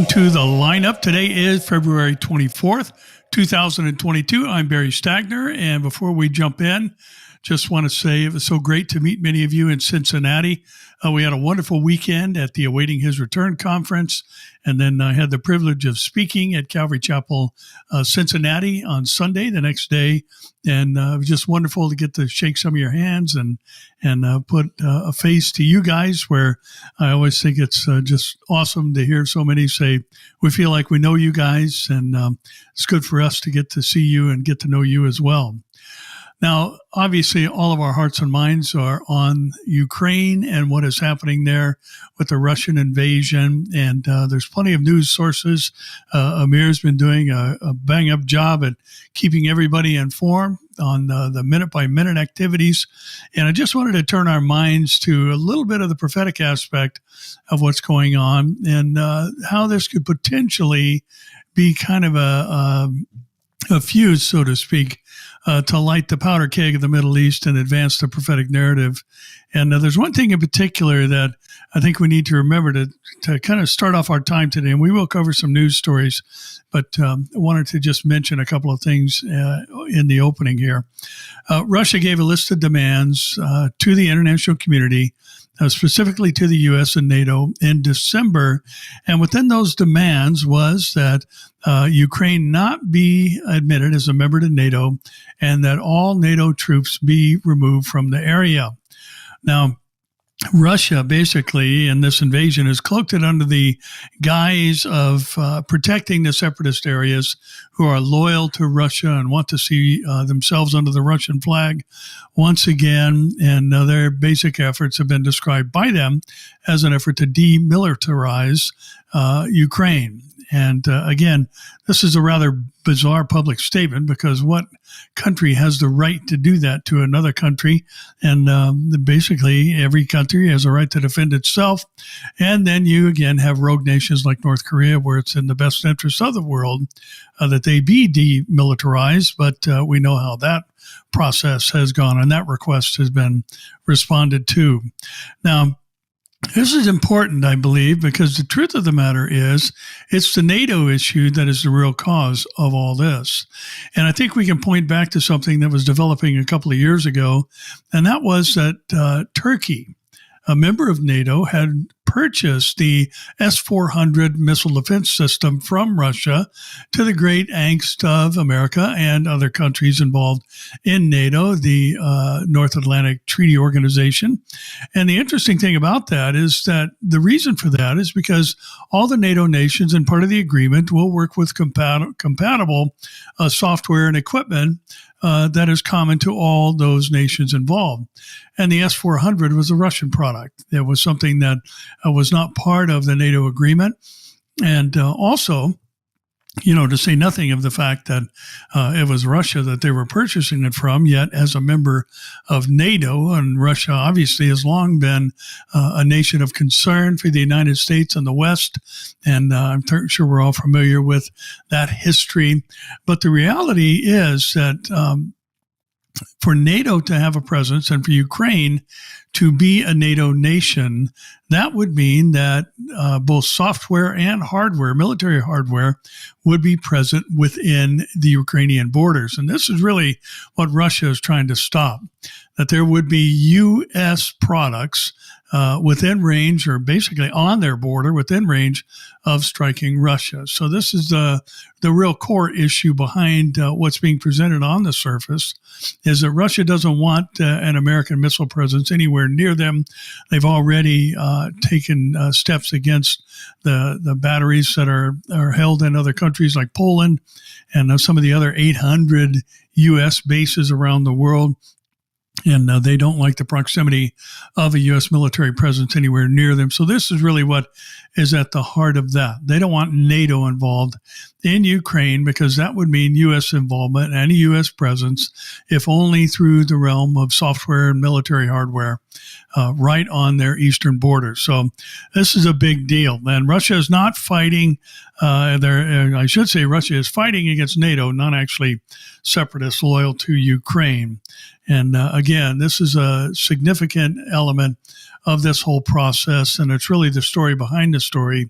welcome to the lineup. Today is February 24th, 2022. I'm Barry Stagner, and before we jump in, just want to say it was so great to meet many of you in Cincinnati. We had a wonderful weekend at the Awaiting His Return conference, and then I had the privilege of speaking at Calvary Chapel, Cincinnati on Sunday, the next day, and it was just wonderful to get to shake some of your hands and put a face to you guys, where I always think it's just awesome to hear so many say, we feel like we know you guys, and it's good for us to get to see you and get to know you as well. Now, obviously, all of our hearts and minds are on Ukraine and what is happening there with the Russian invasion. And there's plenty of news sources. Amir's been doing a bang-up job at keeping everybody informed on the minute-by-minute activities. And I just wanted to turn our minds to a little bit of the prophetic aspect of what's going on and how this could potentially be kind of a fuse, so to speak, to light the powder keg of the Middle East and advance the prophetic narrative. And there's one thing in particular that I think we need to remember to kind of start off our time today, and we will cover some news stories, but I wanted to just mention a couple of things in the opening here. Russia gave a list of demands to the international community, specifically to the U.S. and NATO in December. And within those demands was that Ukraine not be admitted as a member to NATO and that all NATO troops be removed from the area. Now, Russia basically in this invasion has cloaked it under the guise of protecting the separatist areas who are loyal to Russia and want to see themselves under the Russian flag once again. And their basic efforts have been described by them as an effort to demilitarize Ukraine. And again, this is a rather bizarre public statement, because what country has the right to do that to another country? And basically, every country has a right to defend itself. And then you, again, have rogue nations like North Korea, where it's in the best interest of the world that they be demilitarized. But we know how that process has gone, and that request has been responded to. Now, this is important, I believe, because the truth of the matter is it's the NATO issue that is the real cause of all this. And I think we can point back to something that was developing a couple of years ago, and that was that Turkey, a member of NATO, had purchased the S-400 missile defense system from Russia, to the great angst of America and other countries involved in NATO, the North Atlantic Treaty Organization. And the interesting thing about that is that the reason for that is because all the NATO nations, and part of the agreement, will work with compatible software and equipment that is common to all those nations involved. And the S-400 was a Russian product. It was something that was not part of the NATO agreement. And also, to say nothing of the fact that it was Russia that they were purchasing it from, yet as a member of NATO, and Russia obviously has long been a nation of concern for the United States and the West, and I'm sure we're all familiar with that history. But the reality is that for NATO to have a presence and for Ukraine to be a NATO nation, that would mean that both software and hardware, military hardware, would be present within the Ukrainian borders. And this is really what Russia is trying to stop, that there would be U.S. products within range, or basically on their border within range of striking Russia. So this is the real core issue behind what's being presented on the surface, is that Russia doesn't want an American missile presence anywhere near them. They've already taken steps against the batteries that are held in other countries like Poland and some of the other 800 U.S. bases around the world. And they don't like the proximity of a U.S. military presence anywhere near them. So this is really what is at the heart of that. They don't want NATO involved in Ukraine, because that would mean U.S. involvement and a U.S. presence, if only through the realm of software and military hardware right on their eastern border. So this is a big deal. And Russia is not fighting I should say Russia is fighting against NATO, not actually separatists loyal to Ukraine. And again, this is a significant element of this whole process, and it's really the story behind the story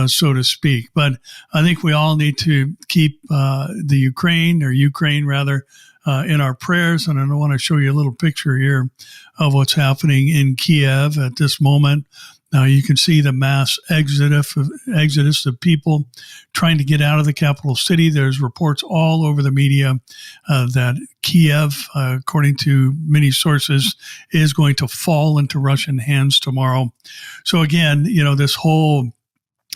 so to speak. But I think we all need to keep the Ukraine rather, in our prayers. And I want to show you a little picture here of what's happening in Kiev at this moment. Now you can see the mass exodus of people trying to get out of the capital city. There's reports all over the media that Kiev, according to many sources, is going to fall into Russian hands tomorrow. So again, this whole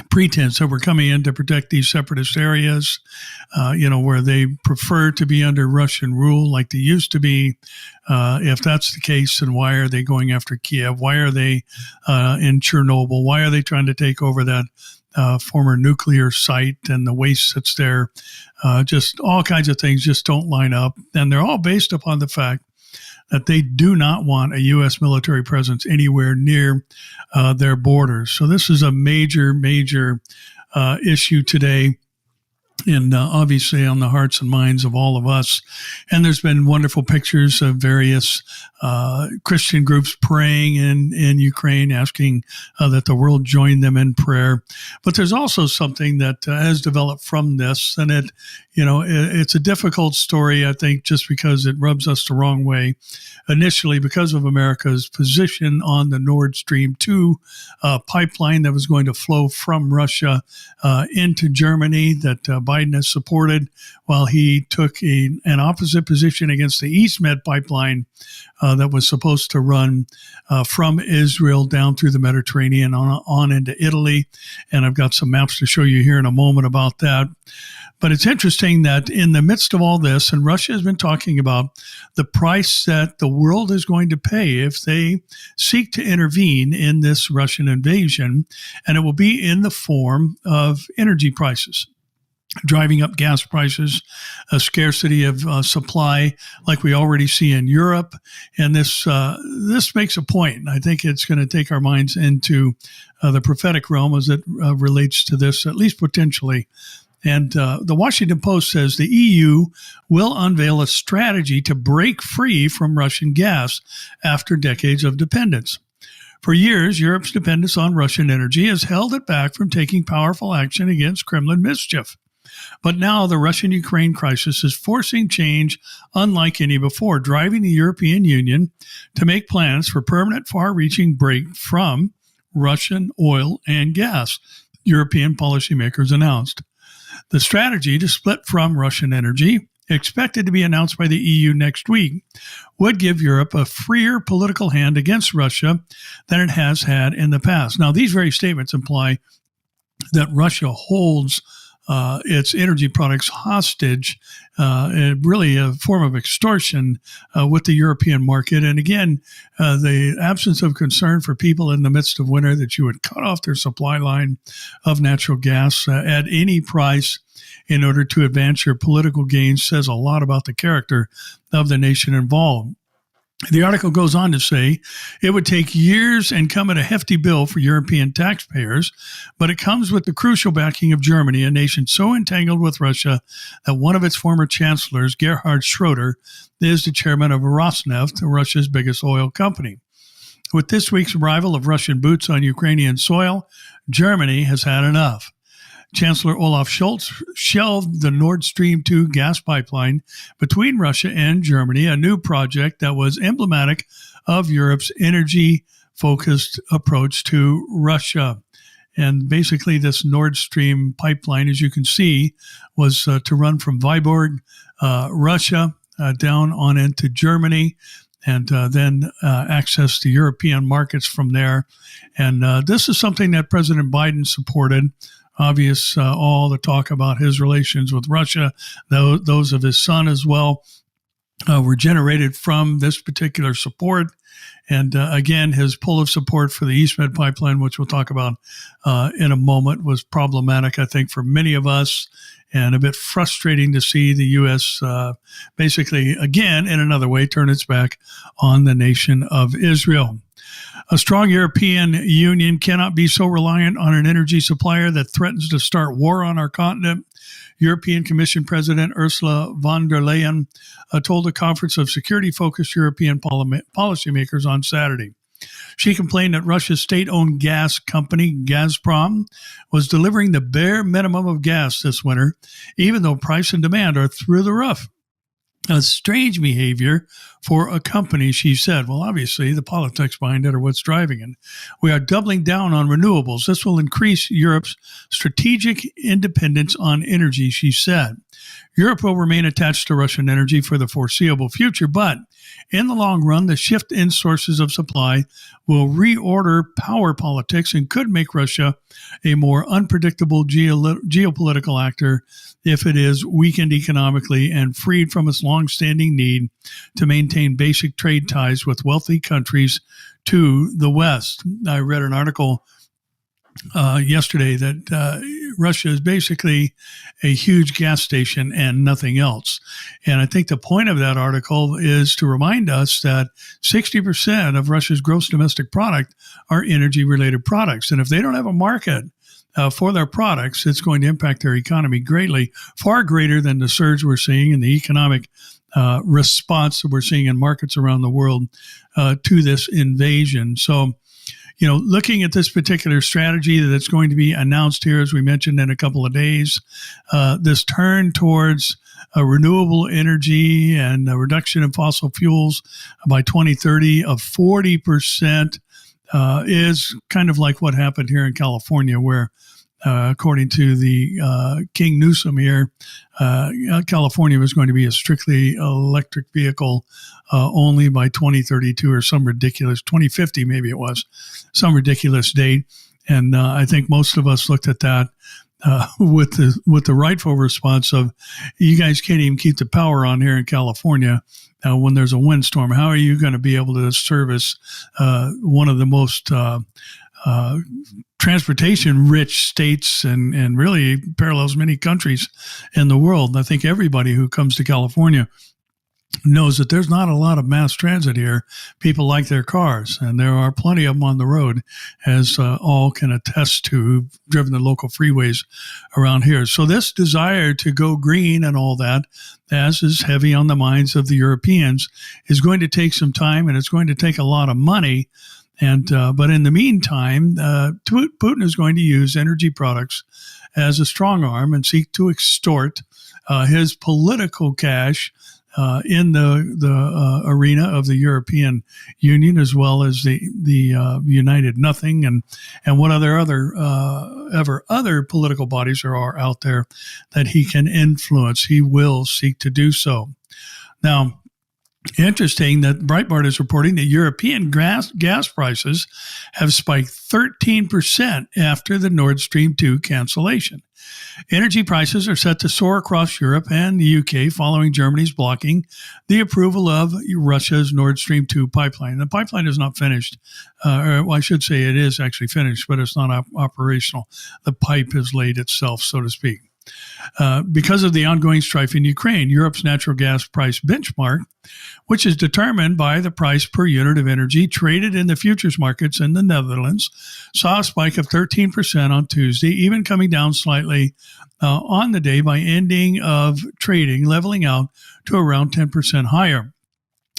pretense that we're coming in to protect these separatist areas, where they prefer to be under Russian rule like they used to be. If that's the case, then why are they going after Kiev? Why are they in Chernobyl? Why are they trying to take over that former nuclear site and the waste that's there? Just all kinds of things just don't line up. And they're all based upon the fact that they do not want a U.S. military presence anywhere near their borders. So this is a major issue today, and obviously on the hearts and minds of all of us. And there's been wonderful pictures of various Christian groups praying in Ukraine, asking that the world join them in prayer. But there's also something that has developed from this, and it's a difficult story, I think, just because it rubs us the wrong way. Initially, because of America's position on the Nord Stream 2 pipeline that was going to flow from Russia into Germany that Biden has supported, while he took an opposite position against the East Med pipeline that was supposed to run from Israel down through the Mediterranean on into Italy. And I've got some maps to show you here in a moment about that. But it's interesting that in the midst of all this, and Russia has been talking about the price that the world is going to pay if they seek to intervene in this Russian invasion, and it will be in the form of energy prices, driving up gas prices, a scarcity of supply like we already see in Europe. And this makes a point. And I think it's going to take our minds into the prophetic realm as it relates to this, at least potentially. And the Washington Post says the EU will unveil a strategy to break free from Russian gas after decades of dependence. For years, Europe's dependence on Russian energy has held it back from taking powerful action against Kremlin mischief. But now the Russian-Ukraine crisis is forcing change unlike any before, driving the European Union to make plans for permanent far-reaching break from Russian oil and gas, European policymakers announced. The strategy to split from Russian energy, expected to be announced by the EU next week, would give Europe a freer political hand against Russia than it has had in the past. Now, these very statements imply that Russia holds its energy products hostage, really a form of extortion with the European market. And again, the absence of concern for people in the midst of winter, that you would cut off their supply line of natural gas at any price in order to advance your political gains, says a lot about the character of the nation involved. The article goes on to say it would take years and come at a hefty bill for European taxpayers, but it comes with the crucial backing of Germany, a nation so entangled with Russia that one of its former chancellors, Gerhard Schroeder, is the chairman of Rosneft, Russia's biggest oil company. With this week's arrival of Russian boots on Ukrainian soil, Germany has had enough. Chancellor Olaf Scholz shelved the Nord Stream 2 gas pipeline between Russia and Germany, a new project that was emblematic of Europe's energy-focused approach to Russia. And basically, this Nord Stream pipeline, as you can see, was to run from Viborg, Russia, down on into Germany, and then access the European markets from there. And this is something that President Biden supported. Obvious, all the talk about his relations with Russia, those of his son as well, were generated from this particular support. And again, his pull of support for the East Med pipeline, which we'll talk about in a moment, was problematic, I think, for many of us, and a bit frustrating to see the U.S. Basically, again, in another way, turn its back on the nation of Israel. A strong European Union cannot be so reliant on an energy supplier that threatens to start war on our continent. European Commission President Ursula von der Leyen told a conference of security-focused European policymakers on Saturday. She complained that Russia's state-owned gas company, Gazprom, was delivering the bare minimum of gas this winter, even though price and demand are through the roof. A strange behavior for a company, she said. Well, obviously, the politics behind it are what's driving it. We are doubling down on renewables. This will increase Europe's strategic independence on energy, she said. Europe will remain attached to Russian energy for the foreseeable future, but in the long run, the shift in sources of supply will reorder power politics and could make Russia a more unpredictable geopolitical actor if it is weakened economically and freed from its long-standing need to maintain basic trade ties with wealthy countries to the West. I read an article yesterday that Russia is basically a huge gas station and nothing else. And I think the point of that article is to remind us that 60% of Russia's gross domestic product are energy-related products. And if they don't have a market for their products, it's going to impact their economy greatly, far greater than the surge we're seeing in the economic response that we're seeing in markets around the world to this invasion. So, looking at this particular strategy that's going to be announced here, as we mentioned, in a couple of days, this turn towards renewable energy and a reduction in fossil fuels by 2030 of 40% is kind of like what happened here in California, where according to the King Newsom here, California was going to be a strictly electric vehicle only by 2032 or some ridiculous 2050, maybe it was some ridiculous date. And I think most of us looked at that with the rightful response of, you guys can't even keep the power on here in California when there's a windstorm. How are you going to be able to service one of the most transportation-rich states and really parallels many countries in the world? I think everybody who comes to California knows that there's not a lot of mass transit here. People like their cars, and there are plenty of them on the road, as all can attest to who've driven the local freeways around here. So this desire to go green and all that, as is heavy on the minds of the Europeans, is going to take some time, and it's going to take a lot of money. And but in the meantime, Putin is going to use energy products as a strong arm and seek to extort his political cash in the arena of the European Union, as well as the United Nothing and what other political bodies there are out there that he can influence. He will seek to do so. Now, interesting that Breitbart is reporting that European gas prices have spiked 13% after the Nord Stream 2 cancellation. Energy prices are set to soar across Europe and the UK following Germany's blocking the approval of Russia's Nord Stream 2 pipeline. The pipeline is not finished. I should say it is actually finished, but it's not operational. The pipe has laid itself, so to speak. Because of the ongoing strife in Ukraine, Europe's natural gas price benchmark, which is determined by the price per unit of energy traded in the futures markets in the Netherlands, saw a spike of 13% on Tuesday, even coming down slightly on the day by ending of trading, leveling out to around 10% higher.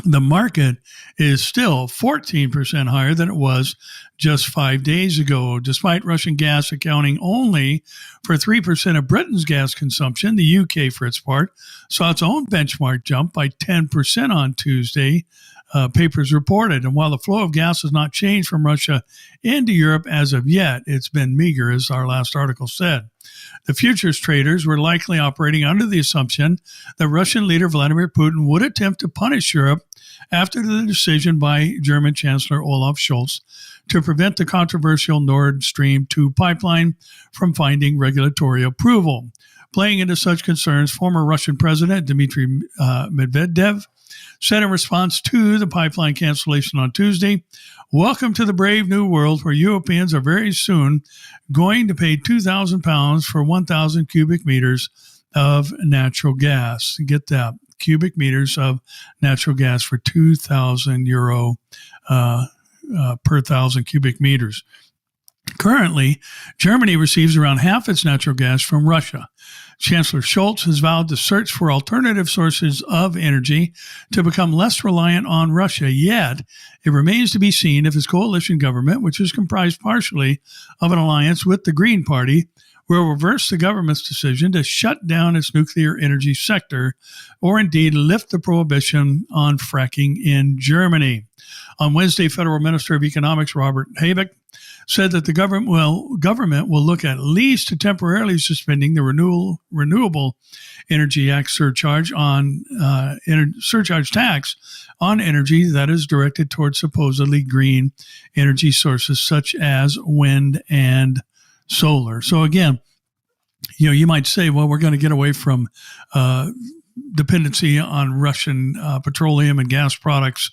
The market is still 14% higher than it was just 5 days ago. Despite Russian gas accounting only for 3% of Britain's gas consumption, the UK, for its part, saw its own benchmark jump by 10% on Tuesday, papers reported. And while the flow of gas has not changed from Russia into Europe as of yet, it's been meager, as our last article said. The futures traders were likely operating under the assumption that Russian leader Vladimir Putin would attempt to punish Europe after the decision by German Chancellor Olaf Scholz to prevent the controversial Nord Stream 2 pipeline from finding regulatory approval. Playing into such concerns, former Russian President Dmitry Medvedev said in response to the pipeline cancellation on Tuesday, "Welcome to the brave new world where Europeans are very soon going to pay £2,000 for 1,000 cubic meters of natural gas." Get that, cubic meters of natural gas for €2,000 per 1,000 cubic meters. Currently, Germany receives around half its natural gas from Russia. Chancellor Scholz has vowed to search for alternative sources of energy to become less reliant on Russia. Yet, it remains to be seen if his coalition government, which is comprised partially of an alliance with the Green Party, will reverse the government's decision to shut down its nuclear energy sector or indeed lift the prohibition on fracking in Germany. On Wednesday, Federal Minister of Economics Robert Habeck said that the government will look at least to temporarily suspending the Renewable Energy Act surcharge tax on energy that is directed towards supposedly green energy sources such as wind and solar. So again, you might say, well, we're going to get away from dependency on Russian petroleum and gas products,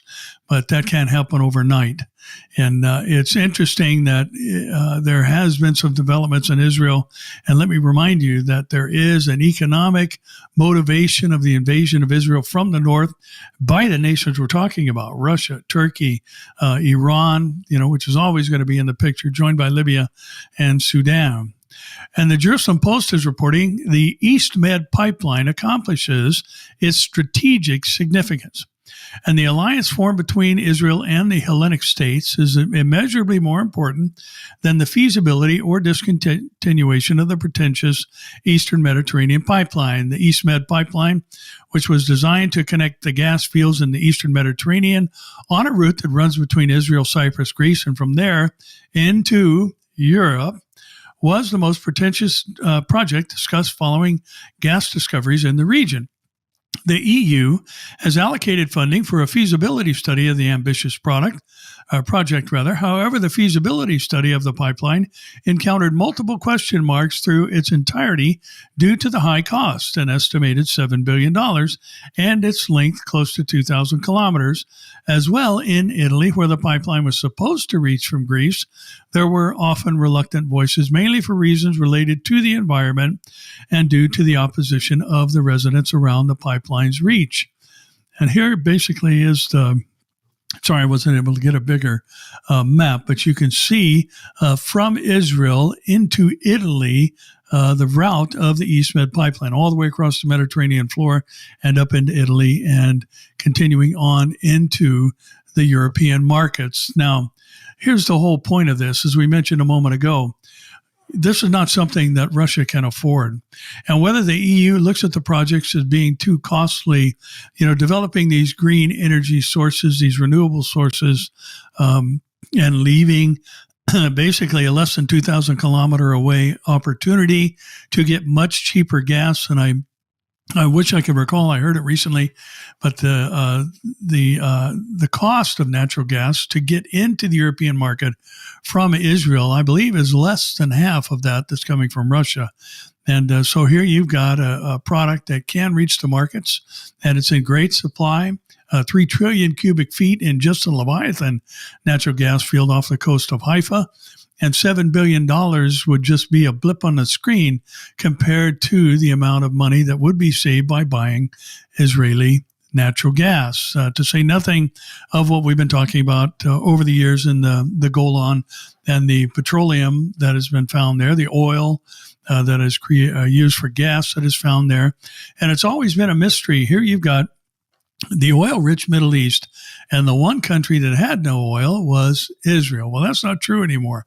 but that can't happen overnight. And it's interesting that there has been some developments in Israel. And let me remind you that there is an economic motivation of the invasion of Israel from the north by the nations we're talking about, Russia, Turkey, Iran, which is always going to be in the picture, joined by Libya and Sudan. And the Jerusalem Post is reporting the East Med pipeline accomplishes its strategic significance. And the alliance formed between Israel and the Hellenic states is immeasurably more important than the feasibility or discontinuation of the pretentious Eastern Mediterranean pipeline. The East Med pipeline, which was designed to connect the gas fields in the Eastern Mediterranean on a route that runs between Israel, Cyprus, Greece, and from there into Europe, was the most pretentious project discussed following gas discoveries in the region. The EU has allocated funding for a feasibility study of the ambitious project. However, the feasibility study of the pipeline encountered multiple question marks through its entirety due to the high cost, an estimated $7 billion, and its length close to 2,000 kilometers. As well, in Italy, where the pipeline was supposed to reach from Greece, there were often reluctant voices, mainly for reasons related to the environment and due to the opposition of the residents around the pipeline's reach. And here basically is sorry, I wasn't able to get a bigger map, but you can see from Israel into Italy the route of the East Med pipeline, all the way across the Mediterranean floor and up into Italy and continuing on into the European markets. Now, here's the whole point of this, as we mentioned a moment ago. This is not something that Russia can afford. And whether the EU looks at the projects as being too costly, developing these green energy sources, these renewable sources, and leaving basically a less than 2,000 kilometer away opportunity to get much cheaper gas. And I wish I could recall, I heard it recently, but the cost of natural gas to get into the European market from Israel, I believe, is less than half of that's coming from Russia. And so here you've got a product that can reach the markets, and it's in great supply. 3 trillion cubic feet in just the Leviathan natural gas field off the coast of Haifa. And $7 billion would just be a blip on the screen compared to the amount of money that would be saved by buying Israeli natural gas, to say nothing of what we've been talking about over the years in the Golan and the petroleum that has been found there, the oil that is used for gas that is found there. And it's always been a mystery. Here you've got the oil-rich Middle East, and the one country that had no oil was Israel. Well, that's not true anymore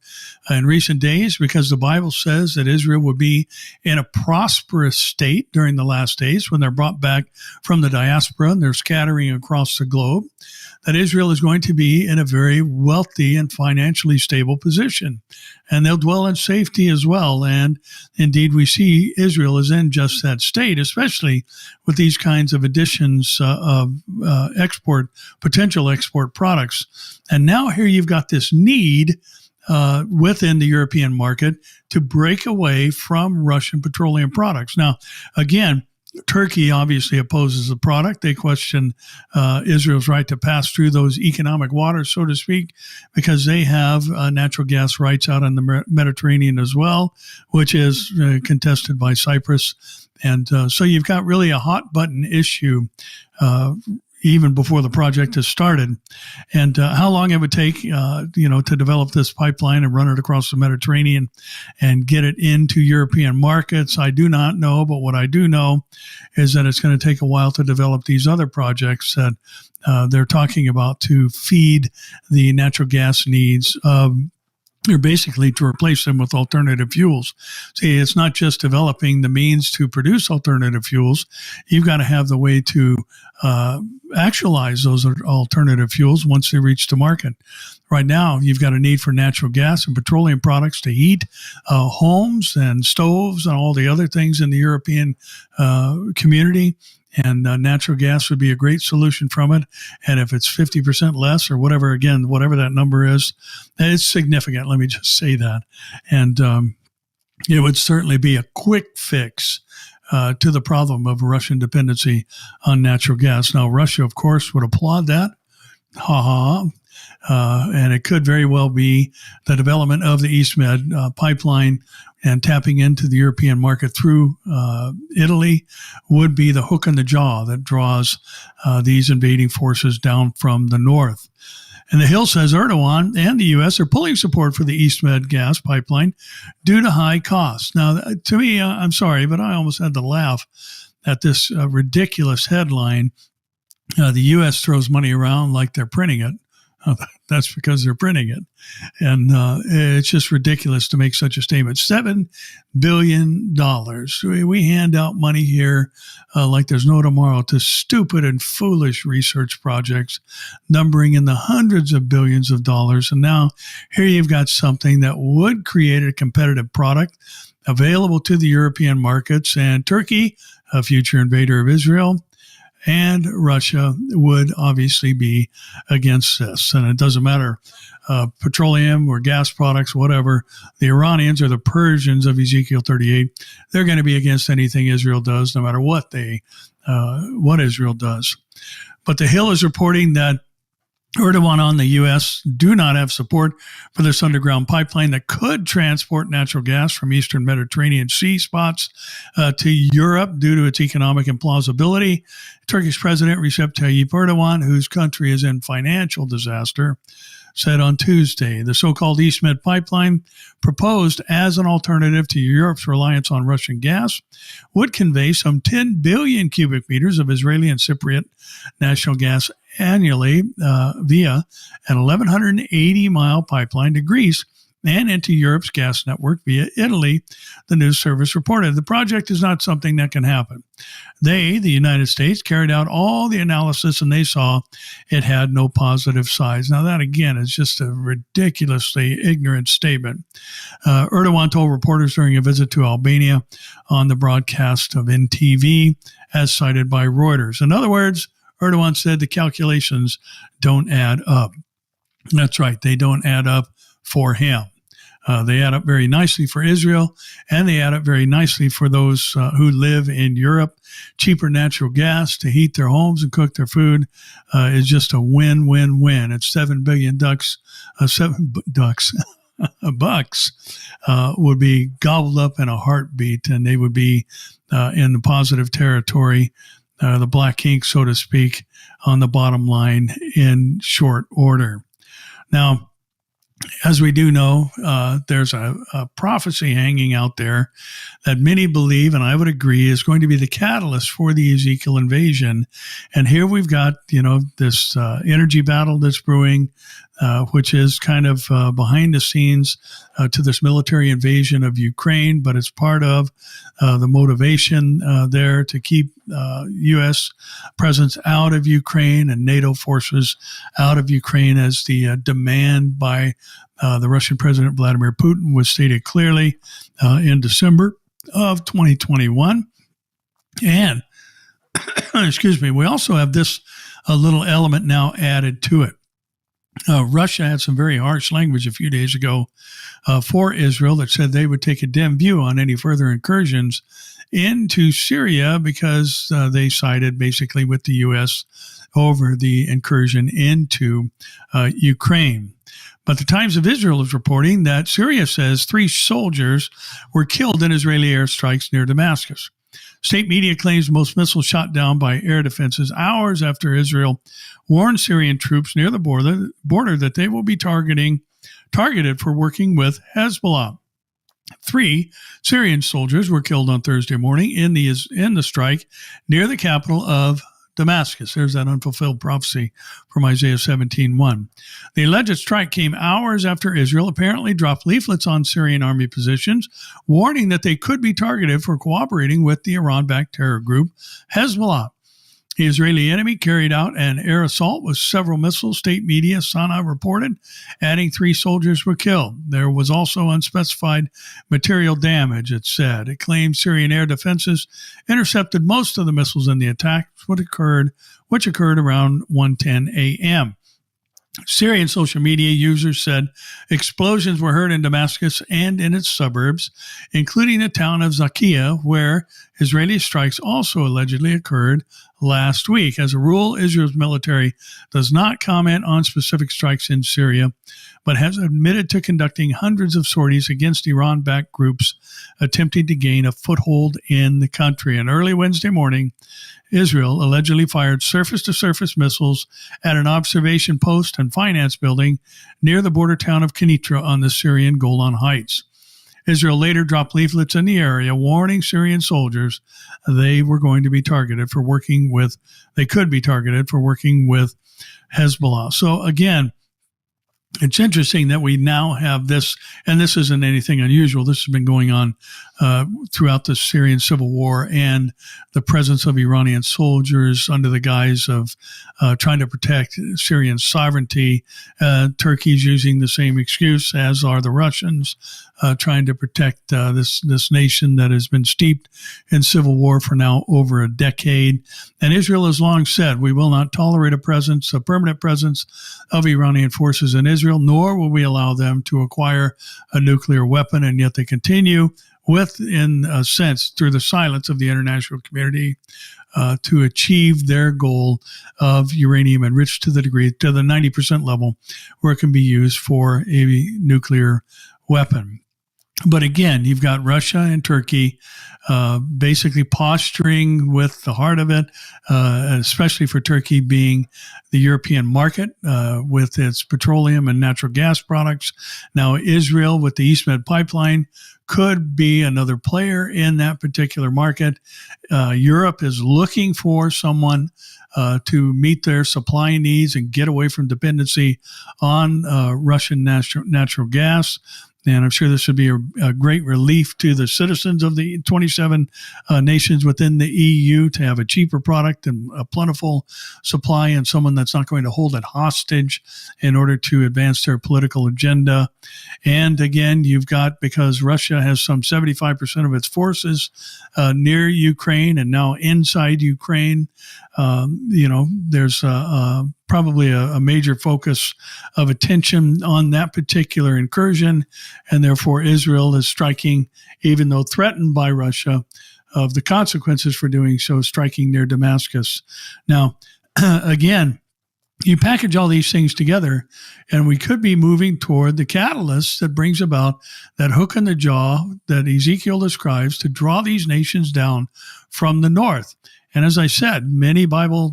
in recent days, because the Bible says that Israel would be in a prosperous state during the last days when they're brought back from the diaspora and they're scattering across the globe, that Israel is going to be in a very wealthy and financially stable position. And they'll dwell in safety as well. And indeed, we see Israel is in just that state, especially with these kinds of additions of potential export products. And now here you've got this need within the European market to break away from Russian petroleum products. Now, again, Turkey obviously opposes the product. They question Israel's right to pass through those economic waters, so to speak, because they have natural gas rights out in the Mediterranean as well, which is contested by Cyprus. And so you've got really a hot button issue even before the project has started. And how long it would take, to develop this pipeline and run it across the Mediterranean and get it into European markets, I do not know. But what I do know is that it's going to take a while to develop these other projects that they're talking about to feed the natural gas needs of, or basically to replace them with alternative fuels. See, it's not just developing the means to produce alternative fuels. You've got to have the way to actualize those alternative fuels once they reach the market. Right now, you've got a need for natural gas and petroleum products to heat homes and stoves and all the other things in the European community. And natural gas would be a great solution from it. And if it's 50% less or whatever, again, whatever that number is, it's significant. Let me just say that. And it would certainly be a quick fix to the problem of Russian dependency on natural gas. Now, Russia, of course, would applaud that. Ha ha. And it could very well be the development of the EastMed pipeline and tapping into the European market through Italy would be the hook in the jaw that draws these invading forces down from the north. And the Hill says Erdogan and the U.S. are pulling support for the EastMed gas pipeline due to high costs. Now, to me, I'm sorry, but I almost had to laugh at this ridiculous headline. The U.S. throws money around like they're printing it. That's because they're printing it. And it's just ridiculous to make such a statement. $7 billion. We hand out money here like there's no tomorrow to stupid and foolish research projects numbering in the hundreds of billions of dollars. And now here you've got something that would create a competitive product available to the European markets. And Turkey, a future invader of Israel, and Russia would obviously be against this. And it doesn't matter, petroleum or gas products, whatever, the Iranians or the Persians of Ezekiel 38, they're going to be against anything Israel does, no matter what Israel does. But the Hill is reporting that Erdogan and the U.S. do not have support for this underground pipeline that could transport natural gas from eastern Mediterranean sea spots to Europe due to its economic implausibility. Turkish President Recep Tayyip Erdogan, whose country is in financial disaster, said on Tuesday the so-called EastMed pipeline, proposed as an alternative to Europe's reliance on Russian gas, would convey some 10 billion cubic meters of Israeli and Cypriot national gas annually via an 1,180-mile pipeline to Greece and into Europe's gas network via Italy, the news service reported. The project is not something that can happen. They, the United States, carried out all the analysis and they saw it had no positive sides. Now that, again, is just a ridiculously ignorant statement. Erdogan told reporters during a visit to Albania on the broadcast of NTV, as cited by Reuters. In other words, Erdogan said the calculations don't add up. That's right, they don't add up for him. They add up very nicely for Israel, and they add up very nicely for those who live in Europe. Cheaper natural gas to heat their homes and cook their food is just a win-win-win. It's $7 billion bucks would be gobbled up in a heartbeat, and they would be in the positive territory, the black ink, so to speak, on the bottom line in short order. Now, as we do know, there's a prophecy hanging out there that many believe, and I would agree, is going to be the catalyst for the Ezekiel invasion. And here we've got, this energy battle that's brewing, which is kind of behind the scenes to this military invasion of Ukraine, but it's part of the motivation there to keep U.S. presence out of Ukraine and NATO forces out of Ukraine, as the demand by the Russian President Vladimir Putin was stated clearly in December of 2021. And, excuse me, we also have this little element now added to it. Russia had some very harsh language a few days ago for Israel that said they would take a dim view on any further incursions into Syria because they sided basically with the U.S. over the incursion into Ukraine. But the Times of Israel is reporting that Syria says 3 soldiers were killed in Israeli airstrikes near Damascus. State media claims most missiles shot down by air defenses hours after Israel warned Syrian troops near the border that they will be targeted for working with Hezbollah. 3 Syrian soldiers were killed on Thursday morning in the strike near the capital of Damascus. There's that unfulfilled prophecy from Isaiah 17:1. The alleged strike came hours after Israel apparently dropped leaflets on Syrian army positions, warning that they could be targeted for cooperating with the Iran-backed terror group Hezbollah. The Israeli enemy carried out an air assault with several missiles, state media Sana reported, adding 3 soldiers were killed. There was also unspecified material damage, it said. It claimed Syrian air defenses intercepted most of the missiles in the attack, which occurred around 1:10 a.m. Syrian social media users said explosions were heard in Damascus and in its suburbs, including the town of Zakia, where Israeli strikes also allegedly occurred last week. As a rule, Israel's military does not comment on specific strikes in Syria, but has admitted to conducting hundreds of sorties against Iran-backed groups attempting to gain a foothold in the country. And early Wednesday morning, Israel allegedly fired surface-to-surface missiles at an observation post and finance building near the border town of Kenitra on the Syrian Golan Heights. Israel later dropped leaflets in the area warning Syrian soldiers they could be targeted for working with Hezbollah. So again, it's interesting that we now have this, and this isn't anything unusual. This has been going on throughout the Syrian civil war, and the presence of Iranian soldiers under the guise of trying to protect Syrian sovereignty. Turkey's using the same excuse, as are the Russians, trying to protect this nation that has been steeped in civil war for now over a decade. And Israel has long said, we will not tolerate a permanent presence of Iranian forces in Israel, nor will we allow them to acquire a nuclear weapon. And yet they continue in a sense, through the silence of the international community, to achieve their goal of uranium enriched to the 90% level where it can be used for a nuclear weapon. But again, you've got Russia and Turkey basically posturing with the heart of it, especially for Turkey being the European market with its petroleum and natural gas products. Now, Israel with the East Med pipeline could be another player in that particular market. Europe is looking for someone to meet their supply needs and get away from dependency on Russian natural gas. And I'm sure this would be a great relief to the citizens of the 27 nations within the EU to have a cheaper product and a plentiful supply, and someone that's not going to hold it hostage in order to advance their political agenda. And again, you've got, because Russia has some 75% of its forces near Ukraine and now inside Ukraine, there's probably a major focus of attention on that particular incursion, and therefore Israel is striking, even though threatened by Russia of the consequences for doing so, striking near Damascus. Now, again, you package all these things together, and we could be moving toward the catalyst that brings about that hook in the jaw that Ezekiel describes to draw these nations down from the north. And as I said, many Bible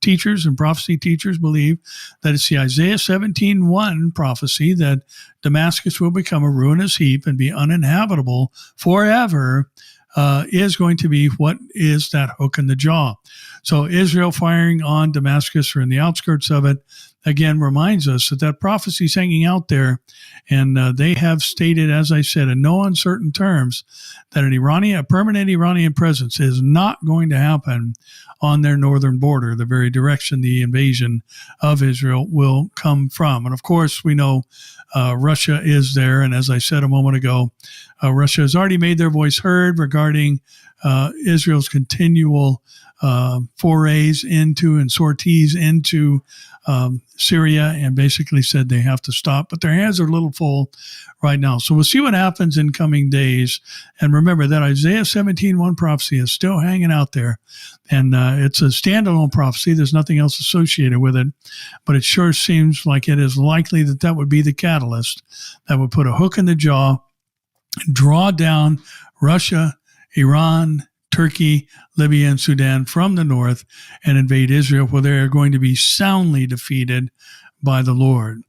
teachers and prophecy teachers believe that it's the Isaiah 17:1 prophecy that Damascus will become a ruinous heap and be uninhabitable forever is going to be what is that hook in the jaw. So Israel firing on Damascus or in the outskirts of it, again, reminds us that prophecy is hanging out there. And they have stated, as I said, in no uncertain terms, that a permanent Iranian presence is not going to happen on their northern border, the very direction the invasion of Israel will come from. And of course, we know Russia is there. And as I said a moment ago, Russia has already made their voice heard regarding Israel's continual forays into and sorties into Syria, and basically said they have to stop, but their hands are a little full right now. So we'll see what happens in coming days. And remember that Isaiah 17:1 prophecy is still hanging out there, and it's a standalone prophecy. There's nothing else associated with it, but it sure seems like it is likely that would be the catalyst that would put a hook in the jaw, draw down Russia, Iran, Turkey, Libya, and Sudan from the north and invade Israel, where they are going to be soundly defeated by the Lord.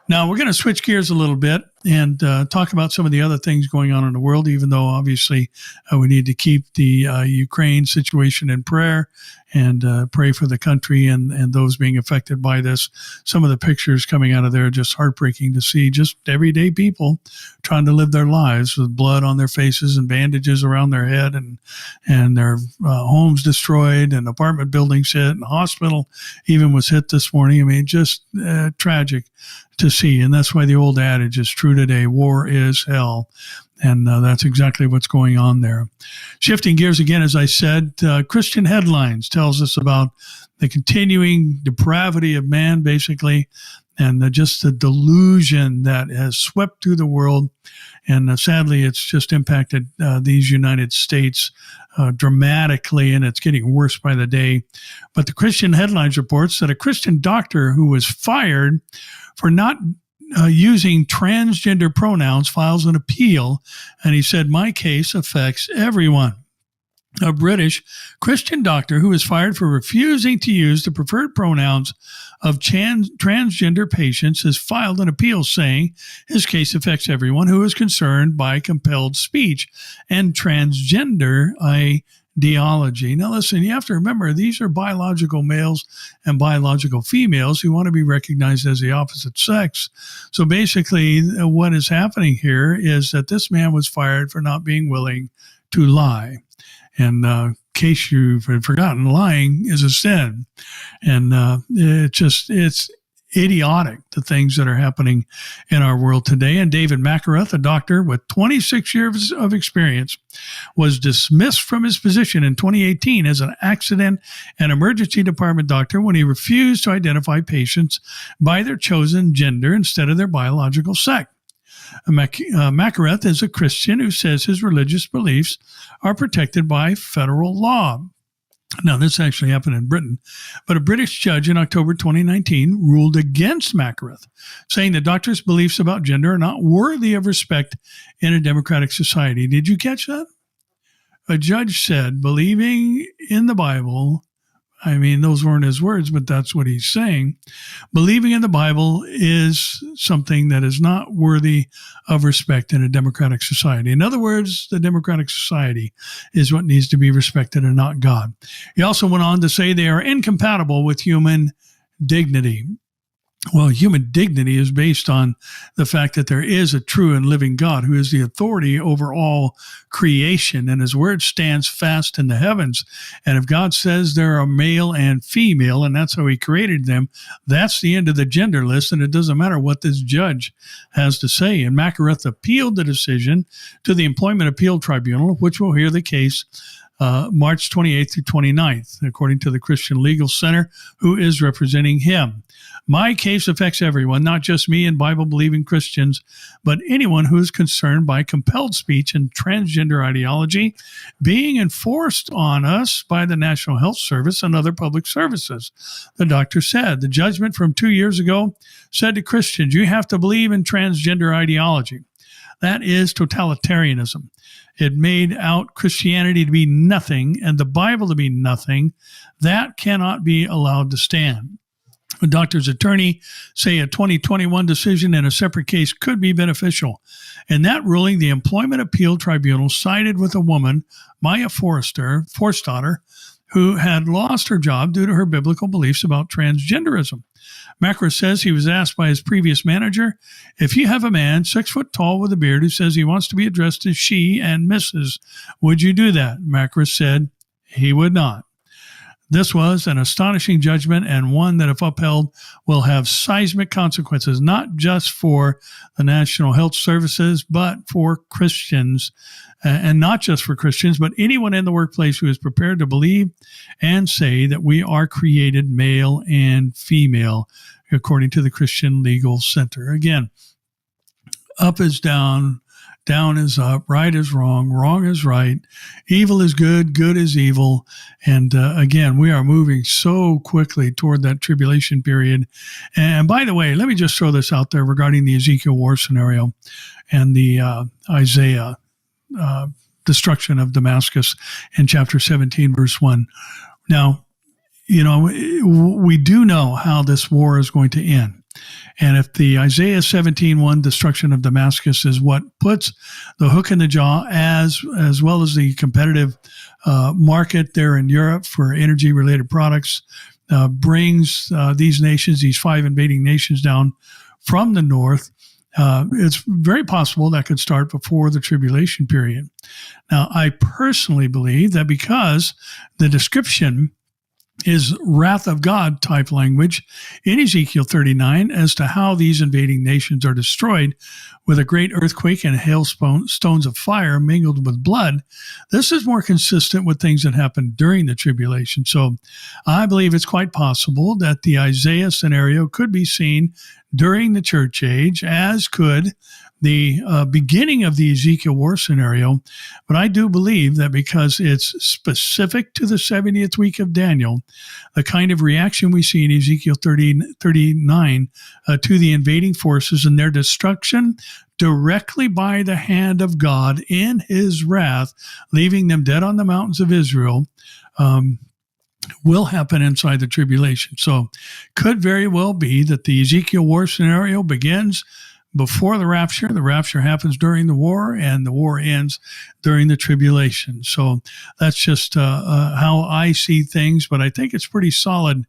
Now, we're going to switch gears a little bit and talk about some of the other things going on in the world, even though obviously we need to keep the Ukraine situation in prayer and pray for the country and those being affected by this. Some of the pictures coming out of there are just heartbreaking to see, just everyday people trying to live their lives with blood on their faces and bandages around their head and their homes destroyed and apartment buildings hit and the hospital even was hit this morning. I mean, just tragic to see. And that's why the old adage is true today: war is hell. And that's exactly what's going on there. Shifting gears again, as I said, Christian Headlines tells us about the continuing depravity of man, basically, and just the delusion that has swept through the world. And sadly, it's just impacted these United States dramatically, and it's getting worse by the day. But the Christian Headlines reports that a Christian doctor who was fired for not using transgender pronouns files an appeal, and he said, "My case affects everyone." A British Christian doctor who was fired for refusing to use the preferred pronouns of transgender patients has filed an appeal saying his case affects everyone who is concerned by compelled speech and transgender ideology. Now, listen, you have to remember, these are biological males and biological females who want to be recognized as the opposite sex. So basically, what is happening here is that this man was fired for not being willing to lie. And in case you've forgotten, lying is a sin. And it's idiotic, the things that are happening in our world today. And David McArath, a doctor with 26 years of experience, was dismissed from his position in 2018 as an accident and emergency department doctor when he refused to identify patients by their chosen gender instead of their biological sex. McArath is a Christian who says his religious beliefs are protected by federal law. Now, this actually happened in Britain, but a British judge in October 2019 ruled against McArath, saying the doctor's beliefs about gender are not worthy of respect in a democratic society. Did you catch that? A judge said, believing in the Bible, I mean, those weren't his words, but that's what he's saying. Believing in the Bible is something that is not worthy of respect in a democratic society. In other words, the democratic society is what needs to be respected and not God. He also went on to say they are incompatible with human dignity. Well, human dignity is based on the fact that there is a true and living God who is the authority over all creation, and his word stands fast in the heavens. And if God says there are male and female, and that's how he created them, that's the end of the gender list, and it doesn't matter what this judge has to say. And McArath appealed the decision to the Employment Appeal Tribunal, which will hear the case March 28th through 29th, according to the Christian Legal Center, who is representing him. My case affects everyone, not just me and Bible-believing Christians, but anyone who is concerned by compelled speech and transgender ideology being enforced on us by the National Health Service and other public services. The doctor said the judgment from 2 years ago said to Christians, you have to believe in transgender ideology. That is totalitarianism. It made out Christianity to be nothing and the Bible to be nothing. That cannot be allowed to stand. A doctor's attorney say a 2021 decision in a separate case could be beneficial. In that ruling, the Employment Appeal Tribunal sided with a woman, Maya Forstater, who had lost her job due to her biblical beliefs about transgenderism. McArath says he was asked by his previous manager, if you have a man 6 foot tall with a beard who says he wants to be addressed as she and Mrs., would you do that? McArath said he would not. This was an astonishing judgment and one that, if upheld, will have seismic consequences, not just for the National Health Services, but for Christians, and not just for Christians, but anyone in the workplace who is prepared to believe and say that we are created male and female, according to the Christian Legal Center. Again, up is down. Down is up, right is wrong is right, evil is good, good is evil. And again, we are moving so quickly toward that tribulation period. And by the way, let me just throw this out there regarding the Ezekiel war scenario and the Isaiah, the destruction of Damascus in chapter 17, verse 1. Now, we do know how this war is going to end. And if the Isaiah 17:1 destruction of Damascus is what puts the hook in the jaw, as well as the competitive market there in Europe for energy-related products, brings these nations, these 5 invading nations down from the north, it's very possible that could start before the tribulation period. Now, I personally believe that because the description is wrath of God type language in Ezekiel 39 as to how these invading nations are destroyed with a great earthquake and hailstones of fire mingled with blood. This is more consistent with things that happened during the tribulation. So I believe it's quite possible that the Isaiah scenario could be seen during the church age, as could the beginning of the Ezekiel war scenario. But I do believe that because it's specific to the 70th week of Daniel, the kind of reaction we see in Ezekiel 39 to the invading forces and their destruction directly by the hand of God in his wrath, leaving them dead on the mountains of Israel, will happen inside the tribulation. So could very well be that the Ezekiel war scenario begins before the rapture. The rapture happens during the war, and the war ends during the tribulation. So that's just how I see things, but I think it's pretty solid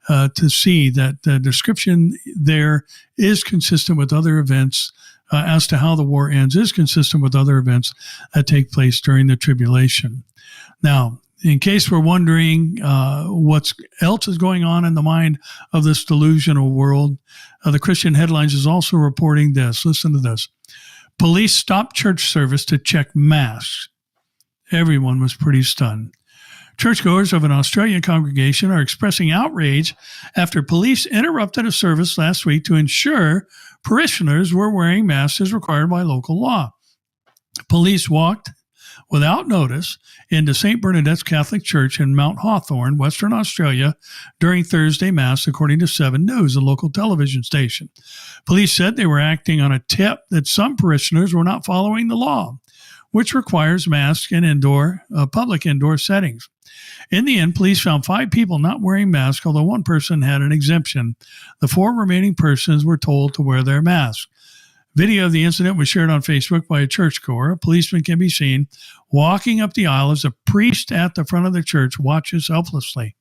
to see that the description there is consistent with other events as to how the war ends, is consistent with other events that take place during the tribulation. Now, in case we're wondering what else is going on in the mind of this delusional world, the Christian Headlines is also reporting this. Listen to this. Police stopped church service to check masks. Everyone was pretty stunned. Churchgoers of an Australian congregation are expressing outrage after police interrupted a service last week to ensure parishioners were wearing masks as required by local law. Police walked without notice into St. Bernadette's Catholic Church in Mount Hawthorn, Western Australia, during Thursday Mass, according to 7 News, a local television station. Police said they were acting on a tip that some parishioners were not following the law, which requires masks in public indoor settings. In the end, police found 5 people not wearing masks, although one person had an exemption. The 4 remaining persons were told to wear their masks. Video of the incident was shared on Facebook by a churchgoer. A policeman can be seen walking up the aisle as a priest at the front of the church watches helplessly.